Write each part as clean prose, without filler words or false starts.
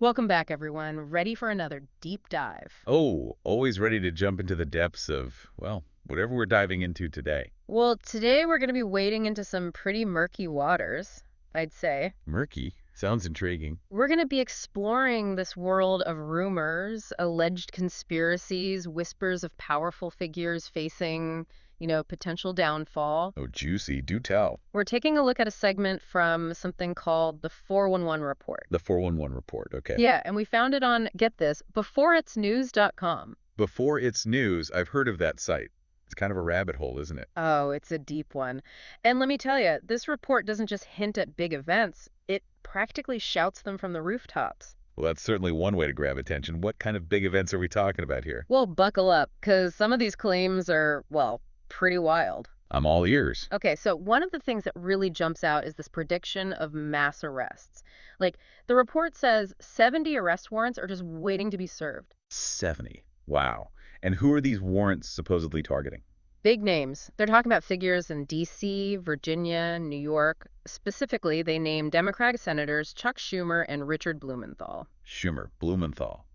Welcome back, everyone. Ready for another deep dive. Oh, always ready to jump into the depths of, well, whatever we're diving into today. Well, today we're going to be wading into some pretty murky waters, I'd say. Murky. Sounds intriguing. We're going to be exploring this world of rumors, alleged conspiracies, whispers of powerful figures facing, potential downfall. Oh, juicy. Do tell. We're taking a look at a segment from something called the 411 Report. The 411 report. Okay. Yeah, and we found it on, get this, beforeitsnews.com. Before it's news, I've heard of that site. It's kind of a rabbit hole, isn't it? Oh, it's a deep one. And let me tell you, this report doesn't just hint at big events, it practically shouts them from the rooftops. Well, that's certainly one way to grab attention. What kind of big events are we talking about here? Well, buckle up, because some of these claims are, well, pretty wild. I'm all ears. Okay, so one of the things that really jumps out is this prediction of mass arrests. Like, the report says 70 arrest warrants are just waiting to be served. 70. Wow. And who are these warrants supposedly targeting? Big names. They're talking about figures in D.C., Virginia, New York. Specifically, they name Democratic Senators Chuck Schumer and Richard Blumenthal. Schumer, Blumenthal.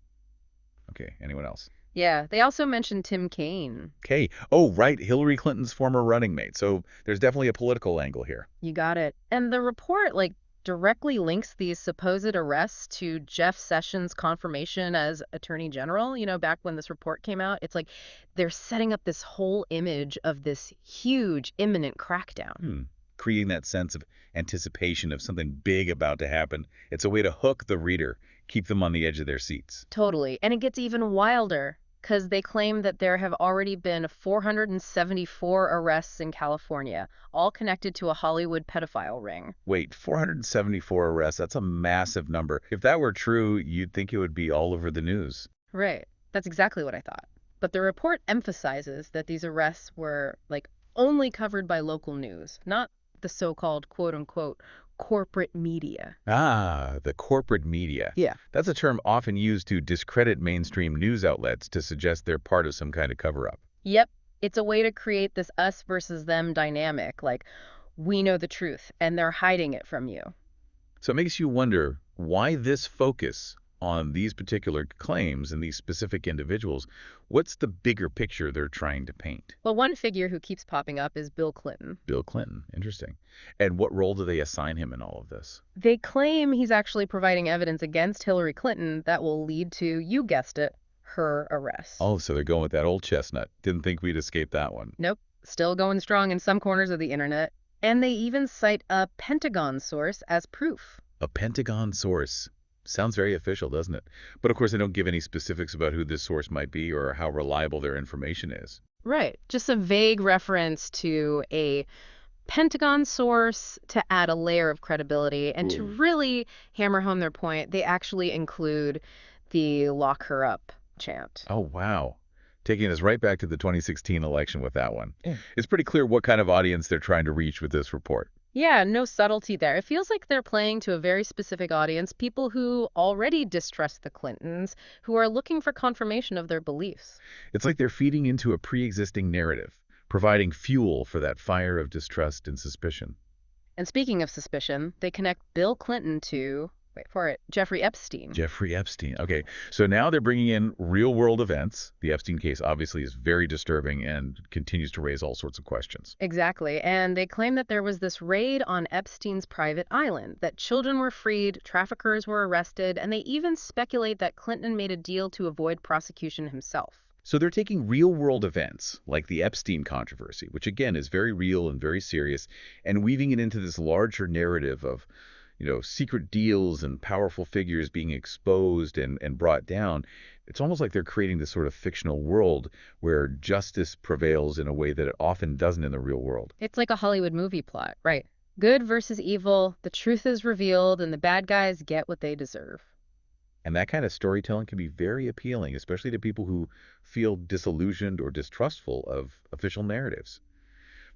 Okay, anyone else? Yeah, they also mentioned Tim Kaine. Okay. Oh, right. Hillary Clinton's former running mate. So there's definitely a political angle here. You got it. And the report, directly links these supposed arrests to Jeff Sessions' confirmation as Attorney General. Back when this report came out, it's like they're setting up this whole image of this huge, imminent crackdown. Creating that sense of anticipation of something big about to happen. It's a way to hook the reader, keep them on the edge of their seats. Totally. And it gets even wilder because they claim that there have already been 474 arrests in California, all connected to a Hollywood pedophile ring. Wait, 474 arrests? That's a massive number. If that were true, you'd think it would be all over the news. Right. That's exactly what I thought. But the report emphasizes that these arrests were, only covered by local news, not the so-called quote-unquote corporate media. Ah, the corporate media. Yeah. That's a term often used to discredit mainstream news outlets to suggest they're part of some kind of cover-up. Yep. It's a way to create this us versus them dynamic, we know the truth and they're hiding it from you. So it makes you wonder why this focus on these particular claims and these specific individuals. What's the bigger picture they're trying to paint? Well, one figure who keeps popping up is Bill Clinton. Bill Clinton. Interesting. And what role do they assign him in all of this? They claim he's actually providing evidence against Hillary Clinton that will lead to, you guessed it, her arrest. Oh, so they're going with that old chestnut. Didn't think we'd escape that one. Nope. Still going strong in some corners of the internet. And they even cite a Pentagon source as proof. A Pentagon source. Sounds very official, doesn't it? But of course, they don't give any specifics about who this source might be or how reliable their information is. Right. Just a vague reference to a Pentagon source to add a layer of credibility. And to really hammer home their point, they actually include the lock her up chant. Oh, wow. Taking us right back to the 2016 election with that one. It's pretty clear what kind of audience they're trying to reach with this report. Yeah, no subtlety there. It feels like they're playing to a very specific audience, people who already distrust the Clintons, who are looking for confirmation of their beliefs. It's like they're feeding into a pre-existing narrative, providing fuel for that fire of distrust and suspicion. And speaking of suspicion, they connect Bill Clinton to, wait for it, Jeffrey Epstein. Jeffrey Epstein. Okay, so now they're bringing in real-world events. The Epstein case obviously is very disturbing and continues to raise all sorts of questions. Exactly. And they claim that there was this raid on Epstein's private island, that children were freed, traffickers were arrested, and they even speculate that Clinton made a deal to avoid prosecution himself. So they're taking real-world events, like the Epstein controversy, which again is very real and very serious, and weaving it into this larger narrative of secret deals and powerful figures being exposed and brought down. It's almost like they're creating this sort of fictional world where justice prevails in a way that it often doesn't in the real world. It's like a Hollywood movie plot, right? Good versus evil, the truth is revealed, and the bad guys get what they deserve. And that kind of storytelling can be very appealing, especially to people who feel disillusioned or distrustful of official narratives.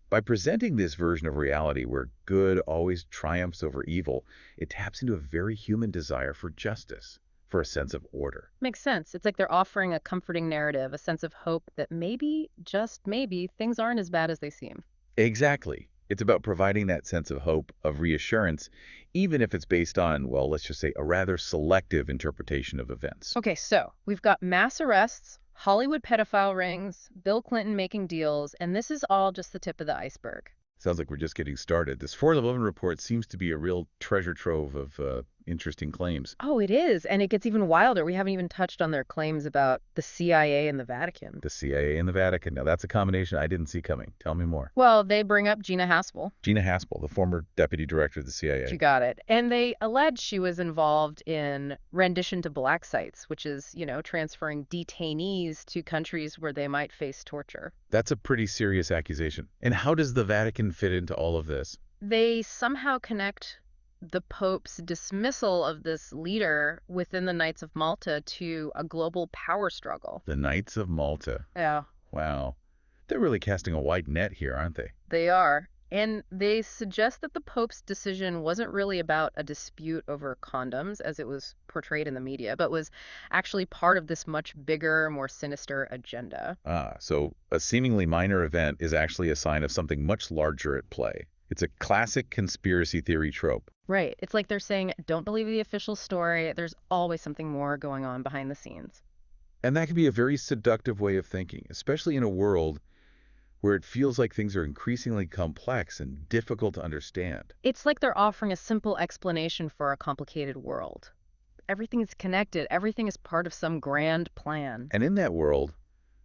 By presenting this version of reality where good always triumphs over evil, it taps into a very human desire for justice, for a sense of order. Makes sense. It's like they're offering a comforting narrative, a sense of hope that maybe, just maybe, things aren't as bad as they seem. Exactly. It's about providing that sense of hope, of reassurance, even if it's based on, well, let's just say, a rather selective interpretation of events. Okay, so we've got mass arrests, Hollywood pedophile rings, Bill Clinton making deals, and this is all just the tip of the iceberg. Sounds like we're just getting started. This 411 report seems to be a real treasure trove of interesting claims. Oh, it is. And it gets even wilder. We haven't even touched on their claims about the CIA and the Vatican. The CIA and the Vatican. Now, that's a combination I didn't see coming. Tell me more. Well, they bring up Gina Haspel. Gina Haspel, the former deputy director of the You CIA. got it. And they allege she was involved in rendition to black sites, which is, transferring detainees to countries where they might face torture. That's a pretty serious accusation. And how does the Vatican fit into all of this? They somehow connect the Pope's dismissal of this leader within the Knights of Malta to a global power struggle. The Knights of Malta. Yeah, Wow. They're really casting a wide net here, aren't they? they are. And they suggest that the Pope's decision wasn't really about a dispute over condoms, as it was portrayed in the media, but was actually part of this much bigger, more sinister agenda. Ah, so a seemingly minor event is actually a sign of something much larger at play. It's a classic conspiracy theory trope. Right. It's like they're saying, don't believe the official story. There's always something more going on behind the scenes. And that can be a very seductive way of thinking, especially in a world where it feels like things are increasingly complex and difficult to understand. It's like they're offering a simple explanation for a complicated world. Everything is connected, everything is part of some grand plan. And in that world,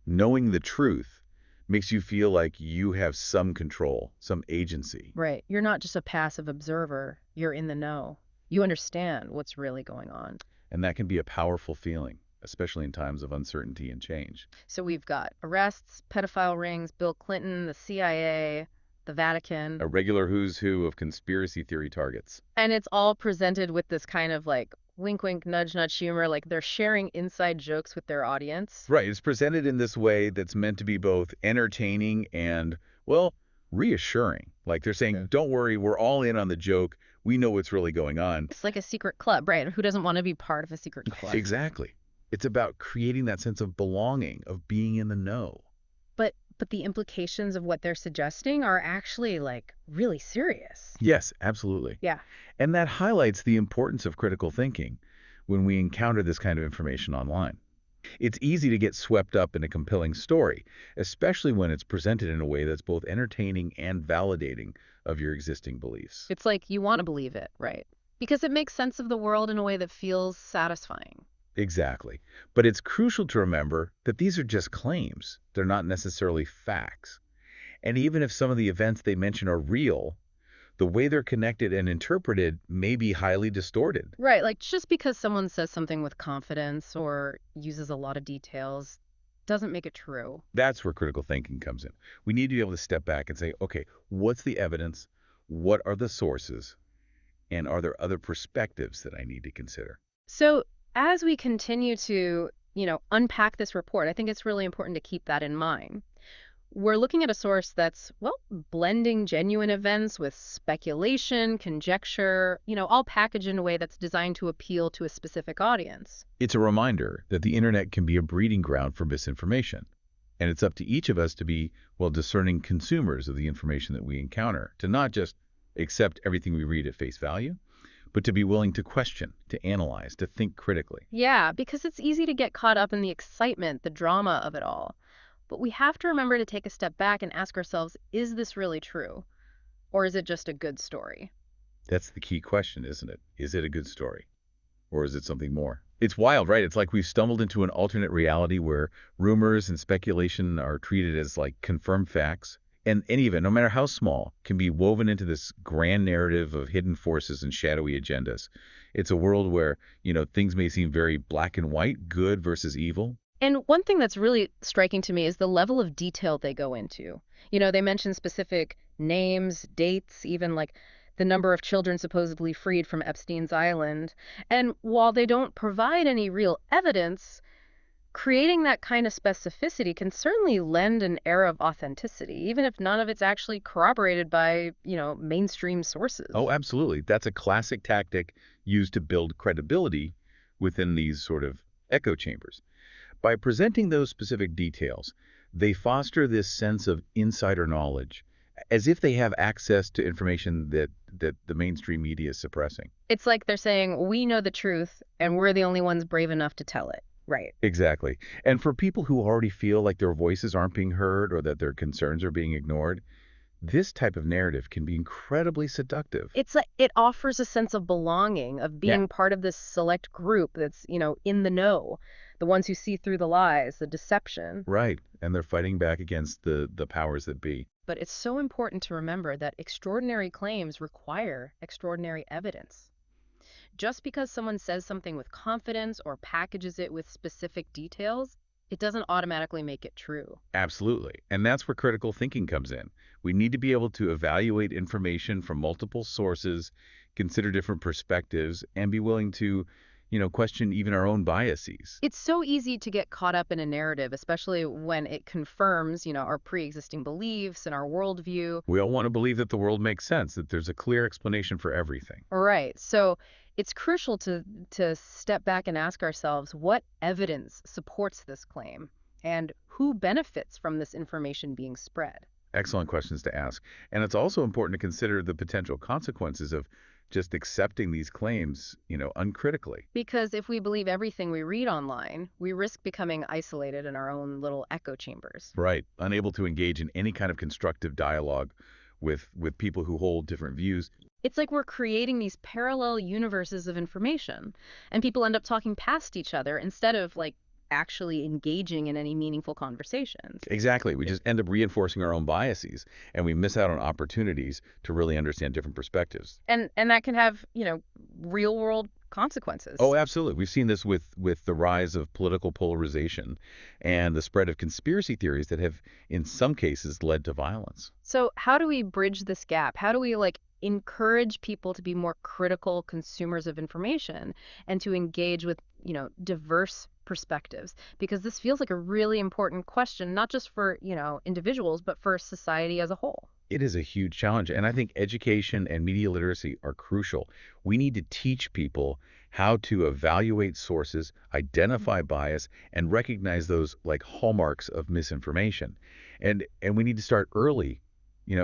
knowing the truth makes you feel like you have some control, some agency. Right. You're not just a passive observer, you're in the know. You understand what's really going on. And that can be a powerful feeling, especially in times of uncertainty and change. So we've got arrests, pedophile rings, Bill Clinton, the CIA, the Vatican. A regular who's who of conspiracy theory targets. And it's all presented with this kind of like wink, wink, nudge, nudge humor, like they're sharing inside jokes with their audience. Right, it's presented in this way that's meant to be both entertaining and, well, reassuring. Like they're saying, don't worry, we're all in on the joke. We know what's really going on. It's like a secret club, right? Who doesn't want to be part of a secret club? Exactly. It's about creating that sense of belonging, of being in the know. But the implications of what they're suggesting are actually like really serious. Yes, absolutely. Yeah. And that highlights the importance of critical thinking when we encounter this kind of information online. It's easy to get swept up in a compelling story, especially when it's presented in a way that's both entertaining and validating of your existing beliefs. It's like you want to believe it, right? Because it makes sense of the world in a way that feels satisfying. Exactly. But it's crucial to remember that these are just claims. They're not necessarily facts. And even if some of the events they mention are real, the way they're connected and interpreted may be highly distorted. Right, like just because someone says something with confidence or uses a lot of details doesn't make it true. That's where critical thinking comes in. We need to be able to step back and say, okay, what's the evidence? What are the sources? And are there other perspectives that I need to consider? So as we continue to, unpack this report, I think it's really important to keep that in mind. We're looking at a source that's, well, blending genuine events with speculation, conjecture, all packaged in a way that's designed to appeal to a specific audience. It's a reminder that the internet can be a breeding ground for misinformation. And it's up to each of us to be, well, discerning consumers of the information that we encounter, to not just accept everything we read at face value, but to be willing to question, to analyze, to think critically. Yeah, because it's easy to get caught up in the excitement, the drama of it all. But we have to remember to take a step back and ask ourselves, is this really true? Or is it just a good story? That's the key question, isn't it? Is it a good story? Or is it something more? It's wild, right? It's like we've stumbled into an alternate reality where rumors and speculation are treated as like confirmed facts. And any event, no matter how small, can be woven into this grand narrative of hidden forces and shadowy agendas. It's a world where, things may seem very black and white, good versus evil. And one thing that's really striking to me is the level of detail they go into. They mention specific names, dates, even like the number of children supposedly freed from Epstein's Island. And while they don't provide any real evidence, creating that kind of specificity can certainly lend an air of authenticity, even if none of it's actually corroborated by, mainstream sources. Oh, absolutely. That's a classic tactic used to build credibility within these sort of echo chambers. By presenting those specific details, they foster this sense of insider knowledge, as if they have access to information that the mainstream media is suppressing. It's like they're saying, we know the truth, and we're the only ones brave enough to tell it. Right. Exactly. And for people who already feel like their voices aren't being heard or that their concerns are being ignored, this type of narrative can be incredibly seductive. It's like it offers a sense of belonging, of Yeah. being part of this select group that's, in the know, the ones who see through the lies, the deception. Right. And they're fighting back against the powers that be. But it's so important to remember that extraordinary claims require extraordinary evidence. Just because someone says something with confidence or packages it with specific details, it doesn't automatically make it true. Absolutely. And that's where critical thinking comes in. We need to be able to evaluate information from multiple sources, consider different perspectives, and be willing to, question even our own biases. It's so easy to get caught up in a narrative, especially when it confirms, our pre-existing beliefs and our worldview. We all want to believe that the world makes sense, that there's a clear explanation for everything. Right. So it's crucial to step back and ask ourselves what evidence supports this claim and who benefits from this information being spread. Excellent questions to ask. And it's also important to consider the potential consequences of just accepting these claims, uncritically. Because if we believe everything we read online, we risk becoming isolated in our own little echo chambers. Right. Unable to engage in any kind of constructive dialogue with people who hold different views. It's like we're creating these parallel universes of information, and people end up talking past each other instead of actually engaging in any meaningful conversations. Exactly. We just end up reinforcing our own biases, and we miss out on opportunities to really understand different perspectives. And that can have, real world consequences. Oh, absolutely. We've seen this with the rise of political polarization and the spread of conspiracy theories that have, in some cases, led to violence. So how do we bridge this gap? How do we encourage people to be more critical consumers of information and to engage with, diverse perspectives? Because this feels like a really important question, not just for, individuals, but for society as a whole. It is a huge challenge, and I think education and media literacy are crucial. We need to teach people how to evaluate sources, identify bias, and recognize those like hallmarks of misinformation. And we need to start early,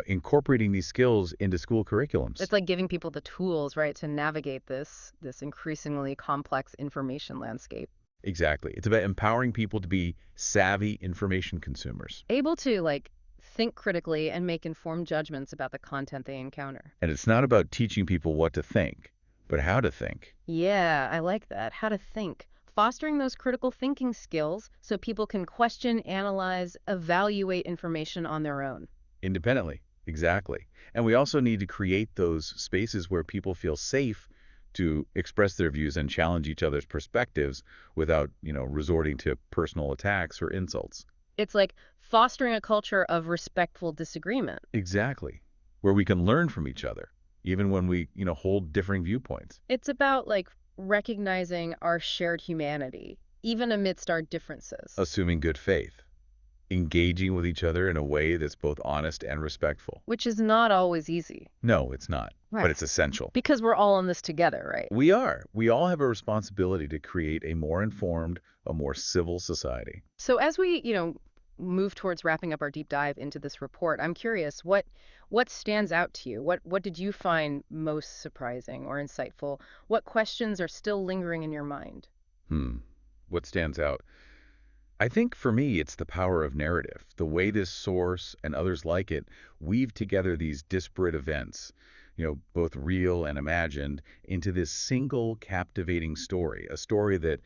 incorporating these skills into school curriculums. It's like giving people the tools, right, to navigate this increasingly complex information landscape. Exactly. It's about empowering people to be savvy information consumers. Able to think critically and make informed judgments about the content they encounter. And it's not about teaching people what to think, but how to think. Yeah, I like that. How to think. Fostering those critical thinking skills so people can question, analyze, evaluate information on their own. Independently. Exactly. And we also need to create those spaces where people feel safe to express their views and challenge each other's perspectives without, resorting to personal attacks or insults. It's like fostering a culture of respectful disagreement. Exactly. Where we can learn from each other, even when we, hold differing viewpoints. It's about recognizing our shared humanity, even amidst our differences. Assuming good faith. Engaging with each other in a way that's both honest and respectful. Which is not always easy. No, it's not. Right. But it's essential. Because we're all in this together, right? We are. We all have a responsibility to create a more informed, a more civil society. So as we, move towards wrapping up our deep dive into this report, I'm curious, what stands out to you? What did you find most surprising or insightful? What questions are still lingering in your mind? What stands out? I think for me, it's the power of narrative. The way this source and others like it weave together these disparate events, both real and imagined, into this single captivating story, a story that,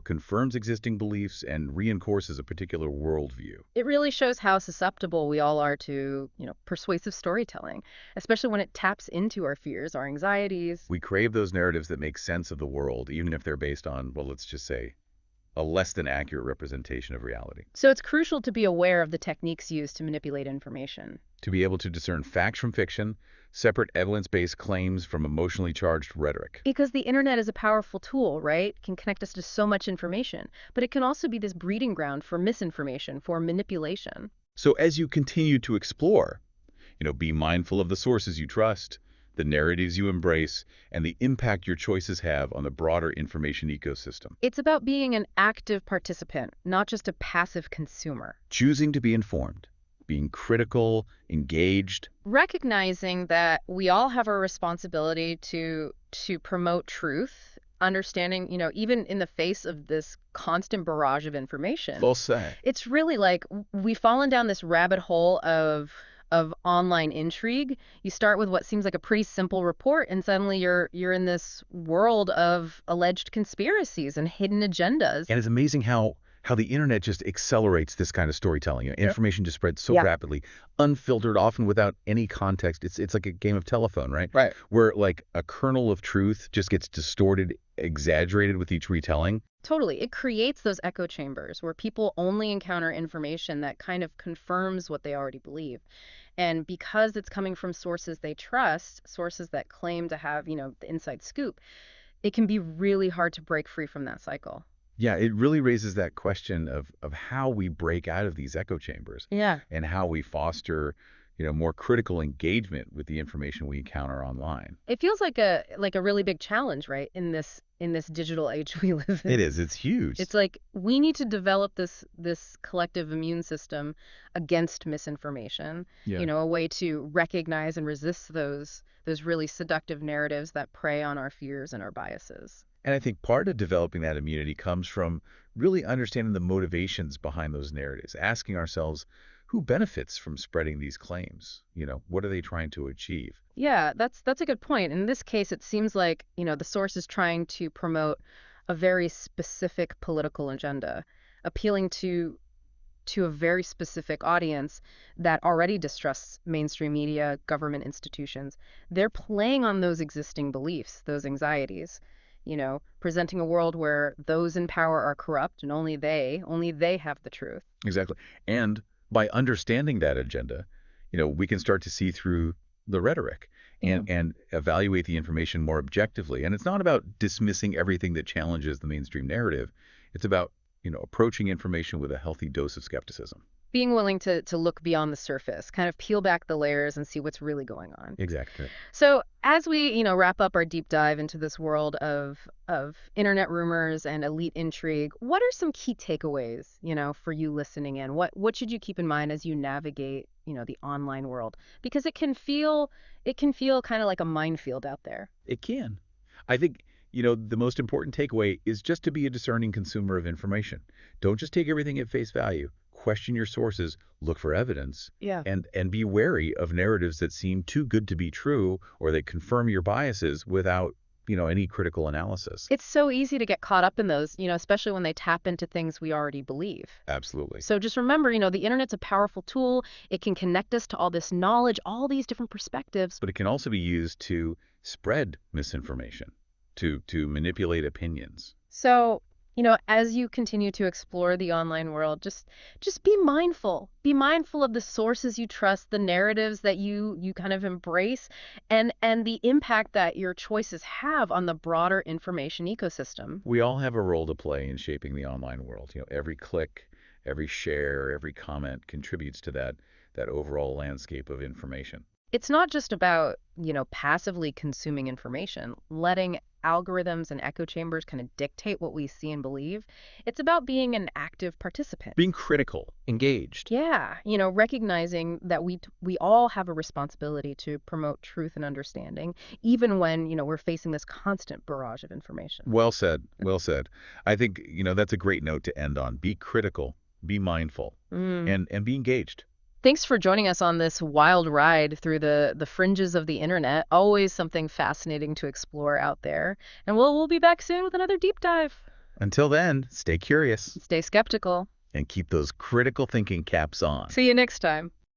confirms existing beliefs and reinforces a particular worldview. It really shows how susceptible we all are to, persuasive storytelling, especially when it taps into our fears, our anxieties. We crave those narratives that make sense of the world, even if they're based on, well, let's just say, a less than accurate representation of reality. So it's crucial to be aware of the techniques used to manipulate information. To be able to discern facts from fiction, separate evidence-based claims from emotionally charged rhetoric. Because the internet is a powerful tool, right? It can connect us to so much information, but it can also be this breeding ground for misinformation, for manipulation. So as you continue to explore, be mindful of the sources you trust, the narratives you embrace, and the impact your choices have on the broader information ecosystem. It's about being an active participant, not just a passive consumer. Choosing to be informed, being critical, engaged. Recognizing that we all have a responsibility to promote truth, understanding, even in the face of this constant barrage of information. Well said. It's really like we've fallen down this rabbit hole of online intrigue. You start with what seems like a pretty simple report, and suddenly you're in this world of alleged conspiracies and hidden agendas. And it's amazing how the internet just accelerates this kind of storytelling. You know, Yep. information just spreads so Yeah. rapidly, unfiltered, often without any context. It's like a game of telephone, right? Right. Where like a kernel of truth just gets distorted, exaggerated with each retelling. Totally. It creates those echo chambers where people only encounter information that kind of confirms what they already believe. And because it's coming from sources they trust, sources that claim to have, the inside scoop, it can be really hard to break free from that cycle. Yeah, it really raises that question of how we break out of these echo chambers Yeah. and how we foster, more critical engagement with the information we encounter online. It feels like a really big challenge, right? In this digital age we live It in. is. It's huge. It's like we need to develop this collective immune system against misinformation, Yeah. a way to recognize and resist those really seductive narratives that prey on our fears and our biases. And I think part of developing that immunity comes from really understanding the motivations behind those narratives, asking ourselves who benefits from spreading these claims? What are they trying to achieve? Yeah, that's a good point. In this case, it seems like, the source is trying to promote a very specific political agenda, appealing to a very specific audience that already distrusts mainstream media, government institutions. They're playing on those existing beliefs, those anxieties, presenting a world where those in power are corrupt and only they have the truth. Exactly. And by understanding that agenda, we can start to see through the rhetoric Yeah. and evaluate the information more objectively. And it's not about dismissing everything that challenges the mainstream narrative. It's about, approaching information with a healthy dose of skepticism. Being willing to look beyond the surface, kind of peel back the layers and see what's really going on. Exactly. So as we, wrap up our deep dive into this world of internet rumors and elite intrigue, what are some key takeaways, for you listening in? What should you keep in mind as you navigate, the online world? Because it can feel kind of like a minefield out there. It can. I think, the most important takeaway is just to be a discerning consumer of information. Don't just take everything at face value. Question your sources, look for evidence, Yeah. and be wary of narratives that seem too good to be true or that confirm your biases without, any critical analysis. It's so easy to get caught up in those, especially when they tap into things we already believe. Absolutely. So just remember, the internet's a powerful tool. It can connect us to all this knowledge, all these different perspectives. But it can also be used to spread misinformation, to manipulate opinions. So, as you continue to explore the online world, just be mindful. Be mindful of the sources you trust, the narratives that you kind of embrace, and the impact that your choices have on the broader information ecosystem. We all have a role to play in shaping the online world. Every click, every share, every comment contributes to that overall landscape of information. It's not just about, passively consuming information, letting algorithms and echo chambers kind of dictate what we see and believe. It's about being an active participant. Being critical, engaged. Yeah, recognizing that we all have a responsibility to promote truth and understanding, even when, we're facing this constant barrage of information. Well said. Well said. I think, that's a great note to end on. Be critical, be mindful, and be engaged. Thanks for joining us on this wild ride through the fringes of the internet. Always something fascinating to explore out there. And we'll be back soon with another deep dive. Until then, stay curious Stay skeptical. and keep those critical thinking caps on. See you next time.